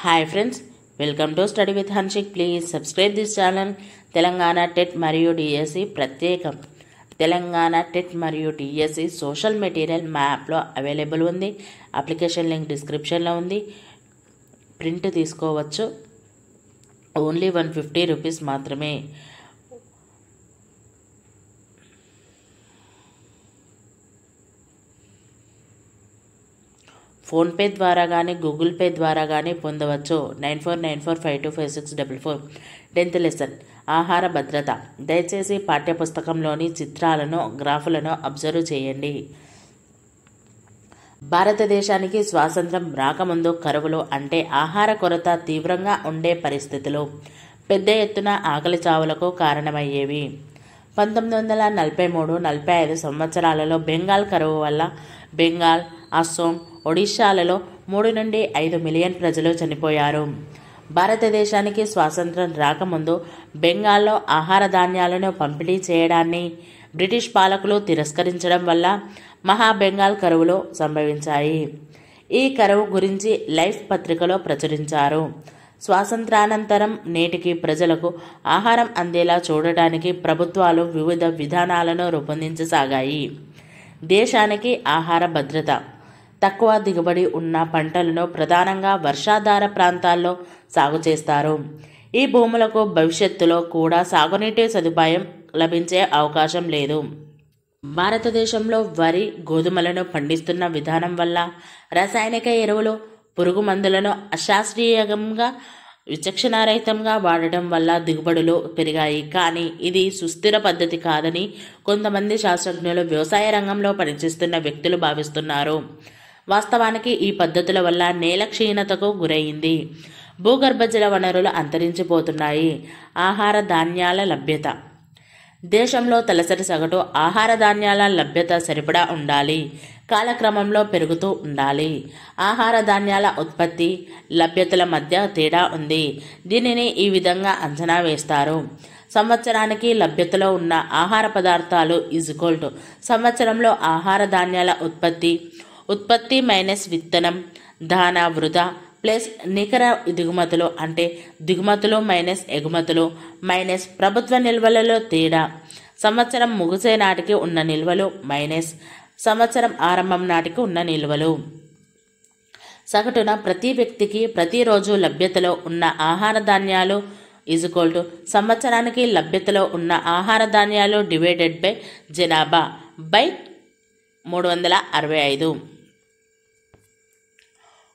Hi friends, welcome to study with Hanshik. Please subscribe this channel. Telangana TET మరియు DSC ప్రత్యేకం. Telangana TET మరియు DSC social material మా యాప్లో available ఉంది. అప్లికేషన్ లింక్ డిస్క్రిప్షన్లో ఉంది. ప్రింట్ తీసుకోవచ్చు. ఓన్లీ 150 రూపీస్ మాత్రమే. ఫోన్పే ద్వారా కానీ గూగుల్ పే ద్వారా కానీ పొందవచ్చు. 9494525644. 10th లెసన్ ఆహార భద్రత. దయచేసి పాఠ్యపుస్తకంలోని చిత్రాలను, గ్రాఫులను అబ్జర్వ్ చేయండి. భారతదేశానికి స్వాతంత్రం రాకముందు కరువులు అంటే ఆహార కొరత తీవ్రంగా ఉండే పరిస్థితులు పెద్ద ఎత్తున ఆకలి చావులకు కారణమయ్యేవి. 1943-45 సంవత్సరాలలో బెంగాల్ కరువు వల్ల బెంగాల్, అస్సోం, ఒడిశాలలో 3 నుండి 5 మిలియన్ ప్రజలు చనిపోయారు. భారతదేశానికి స్వాతంత్రం రాకముందు బెంగాల్లో ఆహార ధాన్యాలను పంపిణీ చేయడాన్ని బ్రిటిష్ పాలకులు తిరస్కరించడం వల్ల మహాబెంగాల్ కరువులు సంభవించాయి. ఈ కరువు గురించి లైఫ్ పత్రికలో ప్రచురించారు. స్వాతంత్రానంతరం నేటికి ప్రజలకు ఆహారం అందేలా చూడటానికి ప్రభుత్వాలు వివిధ విధానాలను రూపొందించసాగాయి. దేశానికి ఆహార భద్రత. తక్కువ దిగుబడి ఉన్న పంటలను ప్రధానంగా వర్షాధార ప్రాంతాల్లో సాగు చేస్తారు. ఈ భూములకు భవిష్యత్తులో కూడా సాగునీటి సదుపాయం లభించే అవకాశం లేదు. భారతదేశంలో వరి, గోధుమలను పండిస్తున్న విధానం వల్ల రసాయనిక ఎరువులు, పురుగు మందులను అశాస్త్రీయంగా, విచక్షణారహితంగా వాడటం వల్ల దిగుబడులు పెరిగాయి. కానీ ఇది సుస్థిర పద్ధతి కాదని కొంతమంది శాస్త్రజ్ఞులు, వ్యవసాయ రంగంలో పనిచేస్తున్న వ్యక్తులు భావిస్తున్నారు. వాస్తవానికి ఈ పద్ధతుల వల్ల నేల క్షీణతకు గురైంది. భూగర్భ జల వనరులు అంతరించిపోతున్నాయి. ఆహార ధాన్యాల లభ్యత. దేశంలో తలసరి సగటు ఆహార ధాన్యాల లభ్యత సరిపడా ఉండాలి. కాలక్రమంలో పెరుగుతూ ఉండాలి. ఆహార ధాన్యాల ఉత్పత్తి, లభ్యతల మధ్య తేడా ఉంది. దీనిని ఈ విధంగా అంచనా వేస్తారు. సంవత్సరానికి లభ్యతలో ఉన్న ఆహార పదార్థాలు = సంవత్సరంలో ఆహార ధాన్యాల ఉత్పత్తి మైనస్ విత్తనం, దానా వృధా ప్లస్ నికర దిగుమతులు అంటే దిగుమతులు మైనస్ ఎగుమతులు మైనస్ ప్రభుత్వ నిల్వలలో తేడా, సంవత్సరం ముగిసే నాటికి ఉన్న నిల్వలు మైనస్ సంవత్సరం ఆరంభం నాటికి ఉన్న నిల్వలు. సగటున ప్రతి వ్యక్తికి ప్రతిరోజు లభ్యతలో ఉన్న ఆహార ధాన్యాలు = సంవత్సరానికి లభ్యతలో ఉన్న ఆహార ధాన్యాలు డివైడెడ్ బై జనాభా బై 365.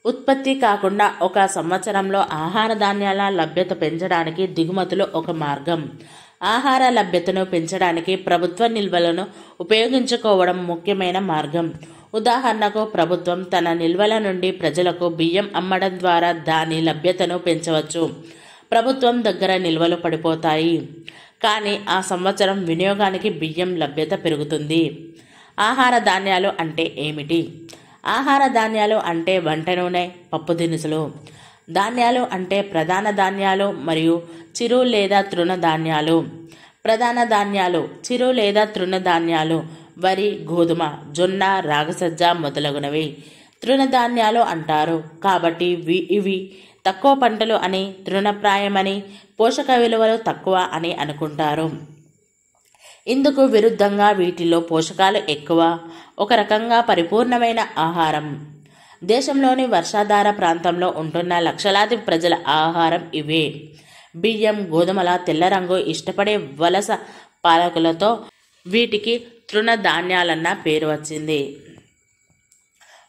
ఉత్పత్తి కాకుండా ఒక సంవత్సరంలో ఆహార ధాన్యాల లభ్యత పెంచడానికి దిగుమతులు ఒక మార్గం. ఆహార లభ్యతను పెంచడానికి ప్రభుత్వ నిల్వలను ఉపయోగించుకోవడం ముఖ్యమైన మార్గం. ఉదాహరణకు, ప్రభుత్వం తన నిల్వల నుండి ప్రజలకు బియ్యం అమ్మడం ద్వారా దాని లభ్యతను పెంచవచ్చు. ప్రభుత్వం దగ్గర నిల్వలు పడిపోతాయి, కానీ ఆ సంవత్సరం వినియోగానికి బియ్యం లభ్యత పెరుగుతుంది. ఆహార ధాన్యాలు అంటే ఏమిటి? ఆహార ధాన్యాలు అంటే వంట నూనె, పప్పు దినుసులు. ధాన్యాలు అంటే ప్రధాన ధాన్యాలు మరియు చిరు లేదా తృణ ధాన్యాలు. ప్రధాన ధాన్యాలు చిరు లేదా తృణ ధాన్యాలు వరి, గోధుమ, జొన్న, రాగసజ్జ మొదలగునవి. తృణధాన్యాలు అంటారు కాబట్టి ఇవి తక్కువ పంటలు అని, తృణప్రాయమని, పోషక విలువలు తక్కువ అని అనుకుంటారు. ఇందుకు విరుద్ధంగా వీటిలో పోషకాలు ఎక్కువ, ఒక రకంగా పరిపూర్ణమైన ఆహారం. దేశంలోని వర్షాధార ప్రాంతంలో ఉంటున్న లక్షలాది ప్రజల ఆహారం ఇవే. బియ్యం, గోధుమల తెల్ల రంగు ఇష్టపడే వలస పాలకులతో వీటికి తృణధాన్యాలన్న పేరు వచ్చింది.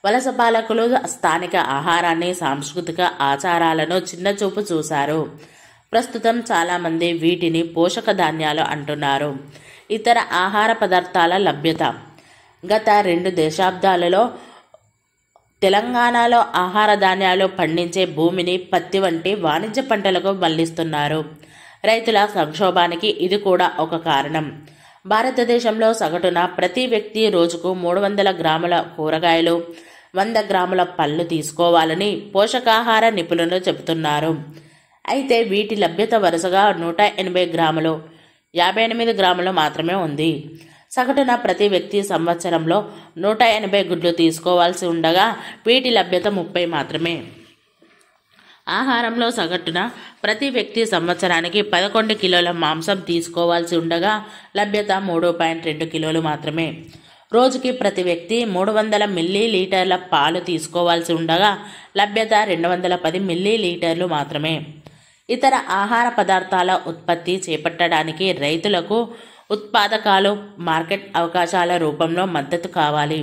వలస పాలకులు స్థానిక ఆహారాన్ని, సాంస్కృతిక ఆచారాలను చిన్నచూపు చూశారు. ప్రస్తుతం చాలామంది వీటిని పోషక ధాన్యాలు అంటున్నారు. ఇతర ఆహార పదార్థాల లభ్యత. గత 2 దశాబ్దాలలో తెలంగాణలో ఆహార ధాన్యాలు పండించే భూమిని పత్తి వంటి వాణిజ్య పంటలకు మళ్లిస్తున్నారు. రైతుల సంక్షోభానికి ఇది కూడా ఒక కారణం. భారతదేశంలో సగటున ప్రతి వ్యక్తి రోజుకు 300 గ్రాముల కూరగాయలు, 100 గ్రాముల పళ్ళు తీసుకోవాలని పోషకాహార నిపుణులు చెబుతున్నారు. అయితే వీటి లభ్యత వరుసగా 180 గ్రాములు, 58 గ్రాములు మాత్రమే ఉంది. సగటున ప్రతి వ్యక్తి సంవత్సరంలో 180 గుడ్లు తీసుకోవాల్సి ఉండగా వీటి లభ్యత 30 మాత్రమే. ఆహారంలో సగటున ప్రతి వ్యక్తి సంవత్సరానికి 11 కిలోల మాంసం తీసుకోవాల్సి ఉండగా లభ్యత 3.2 కిలోలు మాత్రమే. రోజుకి ప్రతి వ్యక్తి 300 మిల్లీలీటర్ల పాలు తీసుకోవాల్సి ఉండగా లభ్యత 210 మిల్లీలీటర్లు మాత్రమే. ఇతర ఆహార పదార్థాల ఉత్పత్తి చేపట్టడానికి రైతులకు ఉత్పాదకాలు మార్కెట్ అవకాశాల రూపంలో మద్దతు కావాలి.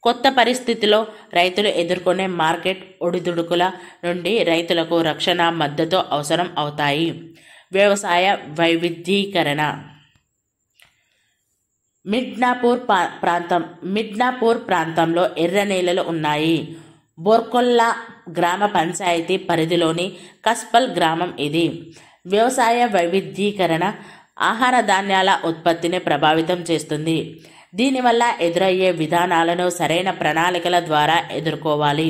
కొత్త పరిస్థితిలో రైతులు ఎదుర్కొనే మార్కెట్ ఒడిదుడుకుల నుండి రైతులకు రక్షణ, మద్దతు అవసరం అవుతాయి. వ్యవసాయ వైవిధ్యీకరణ. మిడ్నాపూర్ ప్రాంతంలో ఎర్ర నేలలు ఉన్నాయి. బోర్కొల్లా గ్రామ పంచాయతీ పరిధిలోని కస్పల్ గ్రామం ఇది. వ్యవసాయ వైవిధ్యీకరణ ఆహార ధాన్యాల ఉత్పత్తిని ప్రభావితం చేస్తుంది. దీనివల్ల ఎదురయ్యే విధానాలను సరైన ప్రణాళికల ద్వారా ఎదుర్కోవాలి.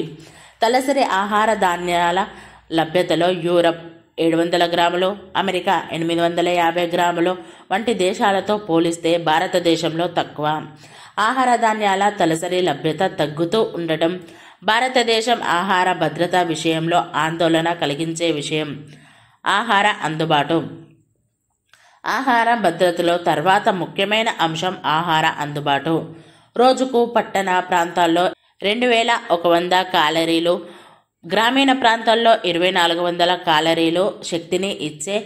తలసరి ఆహార ధాన్యాల లభ్యతలో యూరప్ 700 గ్రాములు, అమెరికా 850 గ్రాములు వంటి దేశాలతో పోలిస్తే భారతదేశంలో తక్కువ. ఆహార ధాన్యాల తలసరి లభ్యత తగ్గుతూ ఉండటం భారతదేశం ఆహార భద్రత విషయంలో ఆందోళన కలిగించే విషయం. ఆహార అందుబాటు. ఆహార భద్రతలో తర్వాత ముఖ్యమైన అంశం ఆహార అందుబాటు. రోజుకు పట్టణ ప్రాంతాల్లో 2100 క్యాలరీలు, గ్రామీణ ప్రాంతాల్లో 2400 క్యాలరీలు శక్తిని ఇచ్చే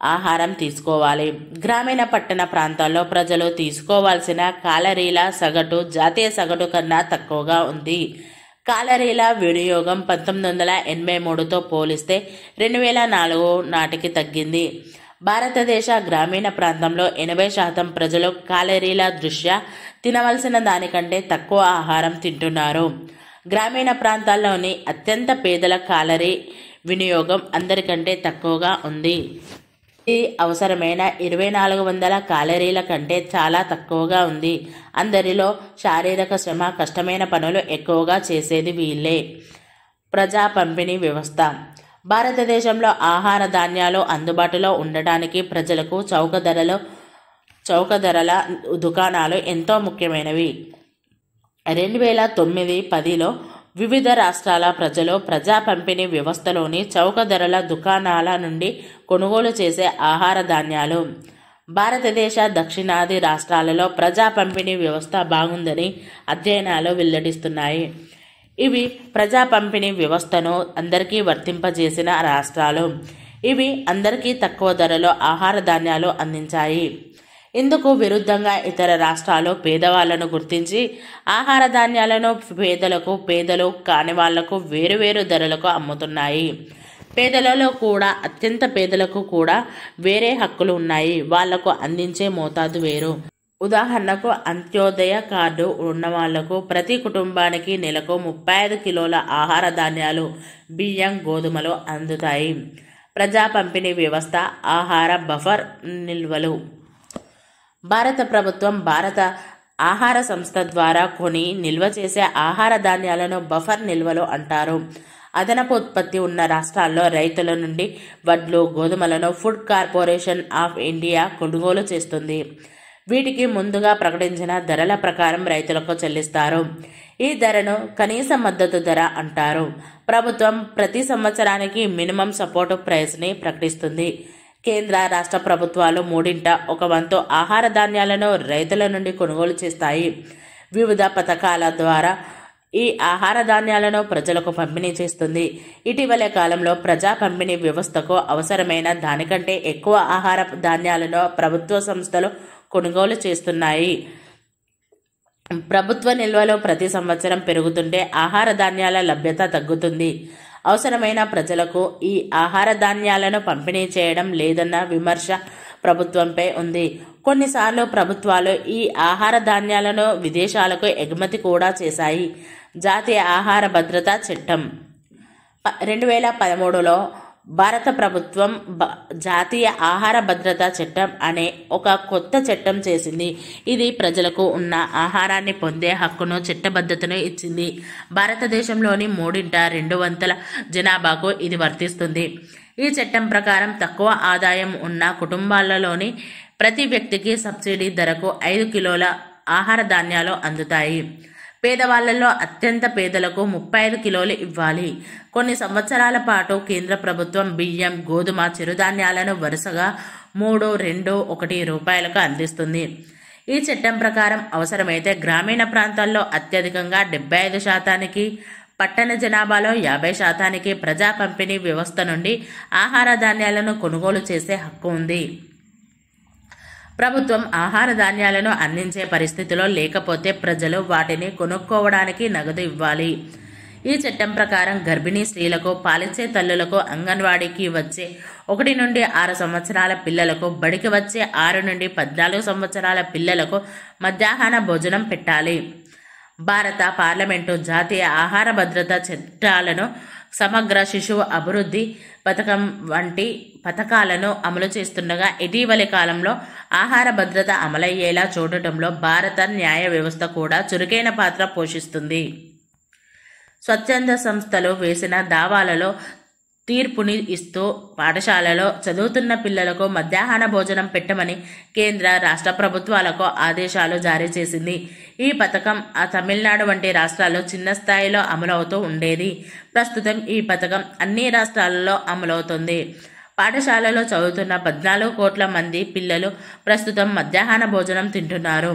ఆహారం తీసుకోవాలి. గ్రామీణ పట్టణ ప్రాంతాల్లో ప్రజలు తీసుకోవాల్సిన క్యాలరీల సగటు జాతీయ సగటు కన్నా తక్కువగా ఉంది. క్యాలరీల వినియోగం 1983తో పోలిస్తే 2004 నాటికి తగ్గింది. భారతదేశ గ్రామీణ ప్రాంతంలో 80% ప్రజలు క్యాలరీల దృష్ట్యా తినవలసిన దానికంటే తక్కువ ఆహారం తింటున్నారు. గ్రామీణ ప్రాంతాల్లోని అత్యంత పేదల క్యాలరీ వినియోగం అందరికంటే తక్కువగా ఉంది. ఇది అవసరమైన 2400 క్యాలరీల కంటే చాలా తక్కువగా ఉంది. అందరిలో శారీరక శ్రమ, కష్టమైన పనులు ఎక్కువగా చేసేది వీళ్ళే. ప్రజా పంపిణీ వ్యవస్థ. భారతదేశంలో ఆహార ధాన్యాలు అందుబాటులో ఉండటానికి ప్రజలకు చౌక ధరల దుకాణాలు ఎంతో ముఖ్యమైనవి. 2009-10లో వివిధ రాష్ట్రాల ప్రజలు ప్రజా పంపిణీ వ్యవస్థలోని చౌక ధరల దుకాణాల నుండి కొనుగోలు చేసే ఆహార ధాన్యాలు. భారతదేశ దక్షిణాది రాష్ట్రాలలో ప్రజా పంపిణీ వ్యవస్థ బాగుందని అధ్యయనాలు వెల్లడిస్తున్నాయి. ఇవి ప్రజా పంపిణీ వ్యవస్థను అందరికీ వర్తింపజేసిన రాష్ట్రాలు. ఇవి అందరికీ తక్కువ ధరలో ఆహార ధాన్యాలు అందించాయి. ఇందుకు విరుద్ధంగా ఇతర రాష్ట్రాలు పేదవాళ్లను గుర్తించి ఆహార ధాన్యాలను పేదలు కాని వాళ్లకు వేరువేరు ధరలకు అమ్ముతున్నాయి. పేదలలో కూడా అత్యంత పేదలకు కూడా వేరే హక్కులు ఉన్నాయి. వాళ్లకు అందించే మోతాదు వేరు. ఉదాహరణకు అంత్యోదయ కార్డు ఉన్నవాళ్లకు ప్రతి కుటుంబానికి నెలకు 35 కిలోల ఆహార ధాన్యాలు, బియ్యం, గోధుమలు అందుతాయి. ప్రజా పంపిణీ వ్యవస్థ. ఆహార బఫర్ నిల్వలు. భారత ప్రభుత్వం భారత ఆహార సంస్థ ద్వారా కొని నిల్వ చేసే ఆహార ధాన్యాలను బఫర్ నిల్వలు అంటారు. అదనపు ఉత్పత్తి ఉన్న రాష్ట్రాల్లో రైతుల నుండి వడ్లు, గోధుమలను ఫుడ్ కార్పొరేషన్ ఆఫ్ ఇండియా కొనుగోలు చేస్తుంది. వీటికి ముందుగా ప్రకటించిన ధరల ప్రకారం రైతులకు చెల్లిస్తారు. ఈ ధరను కనీస మద్దతు ధర అంటారు. ప్రభుత్వం ప్రతి సంవత్సరానికి మినిమం సపోర్ట్ ప్రైస్ని ప్రకటిస్తుంది. కేంద్ర, రాష్ట్ర ప్రభుత్వాలు 1/3 ఆహార ధాన్యాలను రైతుల నుండి కొనుగోలు చేస్తాయి. వివిధ పథకాల ద్వారా ఈ ఆహార ధాన్యాలను ప్రజలకు పంపిణీ చేస్తుంది. ఇటీవల కాలంలో ప్రజా పంపిణీ వ్యవస్థకు అవసరమైన దానికంటే ఎక్కువ ఆహార ధాన్యాలను ప్రభుత్వ సంస్థలు కొనుగోలు చేస్తున్నాయి. ప్రభుత్వ నిల్వలు ప్రతి సంవత్సరం పెరుగుతుంటే ఆహార ధాన్యాల లభ్యత తగ్గుతుంది. అవసరమైన ప్రజలకు ఈ ఆహార ధాన్యాలను పంపిణీ చేయడం లేదన్న విమర్శ ప్రభుత్వంపై ఉంది. కొన్నిసార్లు ప్రభుత్వాలు ఈ ఆహార ధాన్యాలను విదేశాలకు ఎగుమతి కూడా చేశాయి. జాతీయ ఆహార భద్రతా చట్టం 2013లో భారత ప్రభుత్వం జాతీయ ఆహార భద్రతా చట్టం అనే ఒక కొత్త చట్టం చేసింది. ఇది ప్రజలకు ఉన్న ఆహారాన్ని పొందే హక్కును, చట్టబద్ధతను ఇచ్చింది. భారతదేశంలోని 3/2 జనాభాకు ఇది వర్తిస్తుంది. ఈ చట్టం ప్రకారం తక్కువ ఆదాయం ఉన్న కుటుంబాలలోని ప్రతి వ్యక్తికి సబ్సిడీ ధరకు 5 కిలోల ఆహార ధాన్యాలు అందుతాయి. పేదవాళ్లలో అత్యంత పేదలకు 35 కిలోలు ఇవ్వాలి. కొన్ని సంవత్సరాల పాటు కేంద్ర ప్రభుత్వం బియ్యం, గోధుమ, చిరుధాన్యాలను వరుసగా 3, 2, 1 రూపాయలకు అందిస్తుంది. ఈ చట్టం ప్రకారం అవసరమైతే గ్రామీణ ప్రాంతాల్లో అత్యధికంగా 75%, పట్టణ జనాభాలో 50% ప్రజా పంపిణీ వ్యవస్థ నుండి ఆహార ధాన్యాలను కొనుగోలు చేసే హక్కు ఉంది. ప్రభుత్వం ఆహార ధాన్యాలను అందించే పరిస్థితిలో లేకపోతే ప్రజలు వాటిని కొనుక్కోవడానికి నగదు ఇవ్వాలి. ఈ చట్టం ప్రకారం గర్భిణీ స్త్రీలకు, పాలిచ్చే తల్లులకు, అంగన్వాడీకి వచ్చే 1 నుండి 6 సంవత్సరాల పిల్లలకు, బడికి వచ్చే 6 నుండి 14 సంవత్సరాల పిల్లలకు మధ్యాహ్న భోజనం పెట్టాలి. భారత పార్లమెంటు జాతీయ ఆహార భద్రతా చట్టాలను, సమగ్ర శిశువు అభివృద్ధి పథకం వంటి పథకాలను అమలు చేస్తుండగా ఇటీవలి కాలంలో ఆహార భద్రత అమలయ్యేలా చూడటంలో భారత న్యాయ వ్యవస్థ కూడా చురుకైన పాత్ర పోషిస్తుంది. స్వచ్ఛంద సంస్థలు వేసిన దావాలలో తీర్పుని ఇస్తూ పాఠశాలలో చదువుతున్న పిల్లలకు మధ్యాహ్న భోజనం పెట్టమని కేంద్ర, రాష్ట్ర ప్రభుత్వాలకు ఆదేశాలు జారీ చేసింది. ఈ పథకం తమిళనాడు వంటి రాష్ట్రాల్లో చిన్న స్థాయిలో అమలవుతూ ఉండేది. ప్రస్తుతం ఈ పథకం అన్ని రాష్ట్రాలలో అమలవుతుంది. పాఠశాలలో చదువుతున్న 14 కోట్ల మంది పిల్లలు ప్రస్తుతం మధ్యాహ్న భోజనం తింటున్నారు.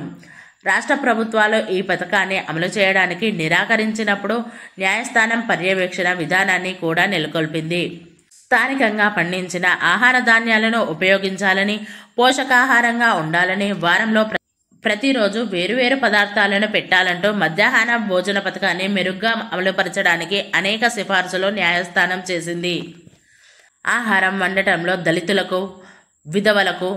రాష్ట్ర ప్రభుత్వాలు ఈ పథకాన్ని అమలు చేయడానికి నిరాకరించినప్పుడు న్యాయస్థానం పర్యవేక్షణ విధానాన్ని కూడా నెలకొల్పింది. స్థానికంగా పండించిన ఆహార ధాన్యాలను ఉపయోగించాలని, పోషకాహారంగా ఉండాలని, వారంలో ప్రతిరోజు వేరువేరు పదార్థాలను పెట్టాలంటూ మధ్యాహ్న భోజన పథకాన్ని మెరుగ్గా అమలుపరచడానికి అనేక సిఫార్సులు న్యాయస్థానం చేసింది. ఆహారం వండటంలో దళితులకు, విధవలకు,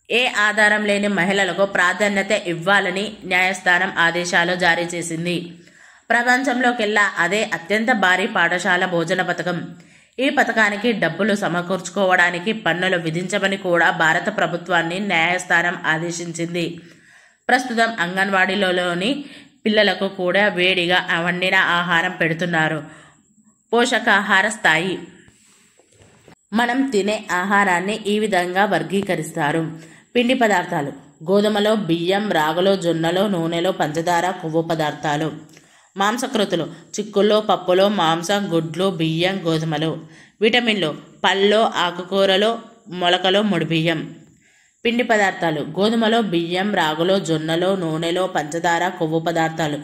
ఏ ఆధారం లేని మహిళలకు ప్రాధాన్యత ఇవ్వాలని న్యాయస్థానం ఆదేశాలు జారీ చేసింది. ప్రపంచంలోకెల్లా అదే అత్యంత భారీ పాఠశాల భోజన పథకం. ఈ పథకానికి డబ్బులు సమకూర్చుకోవడానికి పన్నులు విధించమని కూడా భారత ప్రభుత్వాన్ని న్యాయస్థానం ఆదేశించింది. ప్రస్తుతం అంగన్వాడీలోని పిల్లలకు కూడా వేడిగా వండిన ఆహారం పెడుతున్నారు. పోషకాహార స్థాయి. మనం తినే ఆహారాన్ని ఈ విధంగా వర్గీకరిస్తారు. పిండి పదార్థాలు: గోధుమలో, బియ్యం, రాగులో, జొన్నలో, నూనెలో, పంచదార, కొవ్వు పదార్థాలు. మాంసకృతులు: చిక్కుల్లో, పప్పులో, మాంసం, గుడ్లు, బియ్యం, గోధుమలు. విటమిన్లు: పళ్ళు, ఆకుకూరలు, మొలకలు, ముడిబియ్యం. పిండి పదార్థాలు: గోధుమలో, బియ్యం, రాగులో, జొన్నలో, నూనెలో, పంచదార, కొవ్వు పదార్థాలు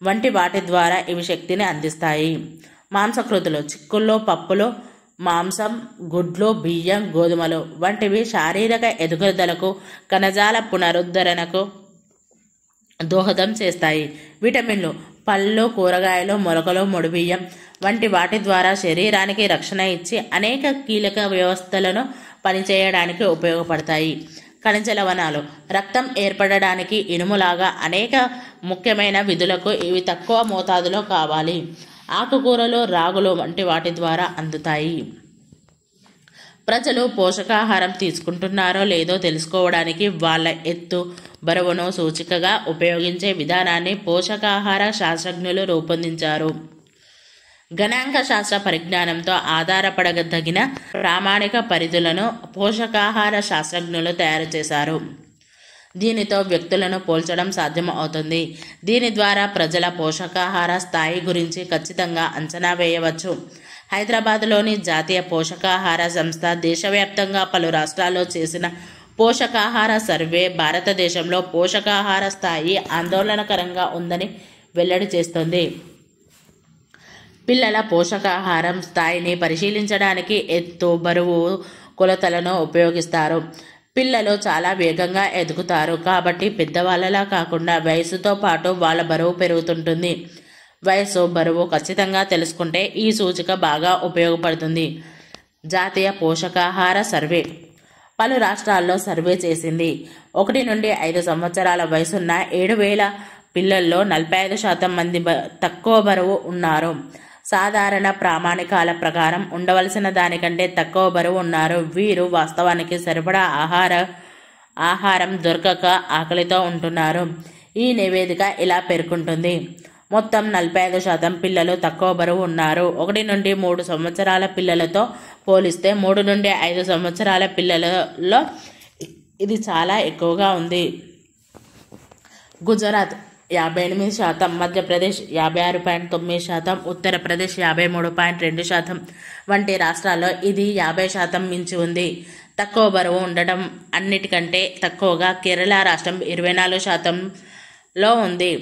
వంటి వాటి ద్వారా ఇవి శక్తిని అందిస్తాయి. మాంసకృతులు: చిక్కుల్లో, పప్పులో, మాంసం, గుడ్లు, బియ్యం, గోధుమలు వంటివి శారీరక ఎదుగుదలకు, కణజాల పునరుద్ధరణకు దోహదం చేస్తాయి. విటమిన్లు: పళ్ళు, కూరగాయలు, మొలకలు, ముడిబియ్యం వంటి వాటి ద్వారా శరీరానికి రక్షణ ఇచ్చి అనేక కీలక వ్యవస్థలను పనిచేయడానికి ఉపయోగపడతాయి. ఖనిజ లవణాలు: రక్తం ఏర్పడడానికి, ఇనుములాగా అనేక ముఖ్యమైన విధులకు ఇవి తక్కువ మోతాదులో కావాలి. ఆకుకూరలు, రాగులు వంటి వాటి ద్వారా అందుతాయి. ప్రజలు పోషకాహారం తీసుకుంటున్నారో లేదో తెలుసుకోవడానికి వాళ్ళ ఎత్తు, బరువును సూచికగా ఉపయోగించే విధానాన్ని పోషకాహార శాస్త్రజ్ఞులు రూపొందించారు. గణాంక శాస్త్ర పరిజ్ఞానంతో ఆధారపడదగిన ప్రామాణిక పరిధులను పోషకాహార శాస్త్రజ్ఞులు తయారు చేశారు. దీనితో వ్యక్తులను పోల్చడం సాధ్యం అవుతుంది. దీని ద్వారా ప్రజల పోషకాహార స్థాయి గురించి ఖచ్చితంగా అంచనా వేయవచ్చు. హైదరాబాద్లోని జాతీయ పోషకాహార సంస్థ దేశవ్యాప్తంగా పలు రాష్ట్రాల్లో చేసిన పోషకాహార సర్వే భారతదేశంలో పోషకాహార స్థాయి ఆందోళనకరంగా ఉందని వెల్లడి చేస్తుంది. పిల్లల పోషకాహారం స్థాయిని పరిశీలించడానికి ఎత్తు, బరువు కొలతలను ఉపయోగిస్తారు. పిల్లలు చాలా వేగంగా ఎదుగుతారు కాబట్టి పెద్దవాళ్ళలా కాకుండా వయసుతో పాటు వాళ్ళ బరువు పెరుగుతుంటుంది. వయసు, బరువు ఖచ్చితంగా తెలుసుకుంటే ఈ సూచిక బాగా ఉపయోగపడుతుంది. జాతీయ పోషకాహార సర్వే పలు రాష్ట్రాల్లో సర్వే చేసింది. 1 నుండి 5 సంవత్సరాల వయసున్న 7,000 పిల్లల్లో 45% మంది తక్కువ బరువు ఉన్నారు. సాధారణ ప్రామాణికాల ప్రకారం ఉండవలసిన దానికంటే తక్కువ బరువు ఉన్నారు. వీరు వాస్తవానికి సరిపడా ఆహారం దొరకక ఆకలితో ఉంటున్నారు. ఈ నివేదిక ఇలా పేర్కొంటుంది: మొత్తం 45% పిల్లలు తక్కువ బరువు ఉన్నారు. 1 నుండి 3 సంవత్సరాల పిల్లలతో పోలిస్తే 3 నుండి 5 సంవత్సరాల పిల్లలలో ఇది చాలా ఎక్కువగా ఉంది. గుజరాత్ 58%, మధ్యప్రదేశ్ 56.9%, ఉత్తరప్రదేశ్ 53.2% వంటి రాష్ట్రాల్లో ఇది 50% మించి ఉంది. తక్కువ బరువు ఉండటం అన్నిటికంటే తక్కువగా కేరళ రాష్ట్రం 24%లో ఉంది.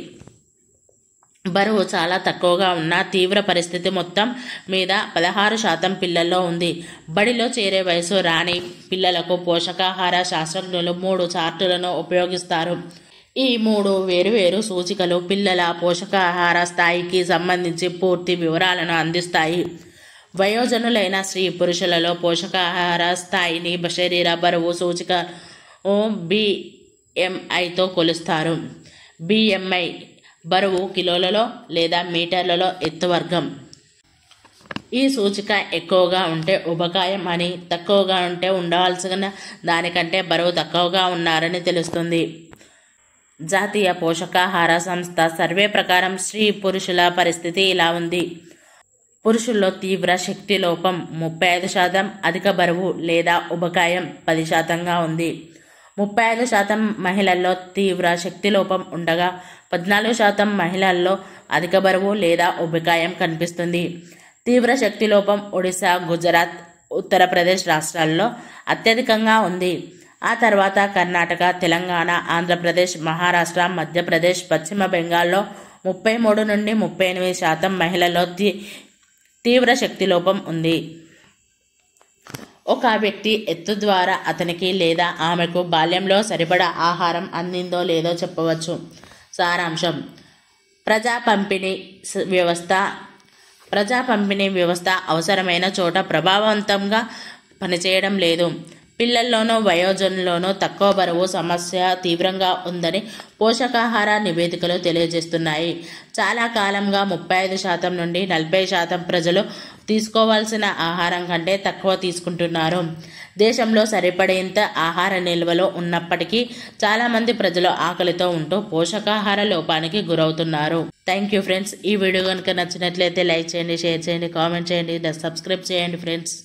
బరువు చాలా తక్కువగా ఉన్న తీవ్ర పరిస్థితి మొత్తం మీద 16% పిల్లల్లో ఉంది. బడిలో చేరే వయసు రాని పిల్లలకు పోషకాహార శాస్త్రజ్ఞులు 3 చార్టులను ఉపయోగిస్తారు. ఈ 3 వేరువేరు సూచికలు పిల్లల పోషకాహార స్థాయికి సంబంధించి పూర్తి వివరాలను అందిస్తాయి. వయోజనులైన స్త్రీ పురుషులలో పోషకాహార స్థాయిని శరీర బరువు సూచిక BMIతో కొలుస్తారు. BMI బరువు కిలోలలో లేదా మీటర్లలో ఎత్తు వర్గం. ఈ సూచిక ఎక్కువగా ఉంటే ఉబకాయం అని, తక్కువగా ఉంటే ఉండవలసిన దానికంటే బరువు తక్కువగా ఉన్నారని తెలుస్తుంది. జాతీయ పోషకాహార సంస్థ సర్వే ప్రకారం స్త్రీ పురుషుల పరిస్థితి ఇలా ఉంది. పురుషుల్లో తీవ్ర శక్తి లోపం 35%, అధిక బరువు లేదా ఉబకాయం 10%గా ఉంది. 35% మహిళల్లో తీవ్ర శక్తి లోపం ఉండగా 14% మహిళల్లో అధిక బరువు లేదా ఉబకాయం కనిపిస్తుంది. తీవ్ర శక్తి లోపం ఒడిశా, గుజరాత్, ఉత్తరప్రదేశ్ రాష్ట్రాల్లో అత్యధికంగా ఉంది. ఆ తర్వాత కర్ణాటక, తెలంగాణ, ఆంధ్రప్రదేశ్, మహారాష్ట్ర, మధ్యప్రదేశ్, పశ్చిమ బెంగాల్లో 33 నుండి 38% మహిళల్లో తీవ్ర శక్తి లోపం ఉంది. ఒక వ్యక్తి ఎత్తు ద్వారా అతనికి లేదా ఆమెకు బాల్యంలో సరిపడా ఆహారం అందిందో లేదో చెప్పవచ్చు. సారాంశం: ప్రజా పంపిణీ వ్యవస్థ అవసరమైన చోట ప్రభావవంతంగా పనిచేయడం లేదు. పిల్లల్లోనూ వయోజనుల్లోనూ తక్కువ బరువు సమస్య తీవ్రంగా ఉందని పోషకాహార నివేదికలు తెలియజేస్తున్నాయి. చాలా కాలంగా 35% నుండి 40% ప్రజలు తీసుకోవాల్సిన ఆహారం కంటే తక్కువ తీసుకుంటున్నారు. దేశంలో సరిపడేంత ఆహార నిల్వలు ఉన్నప్పటికీ చాలామంది ప్రజలు ఆకలితో ఉంటూ పోషకాహార లోపానికి గురవుతున్నారు. Thank you friends. ఈ వీడియో కనుక నచ్చినట్లయితే లైక్ చేయండి, షేర్ చేయండి, కామెంట్ చేయండి, సబ్స్క్రైబ్ చేయండి ఫ్రెండ్స్.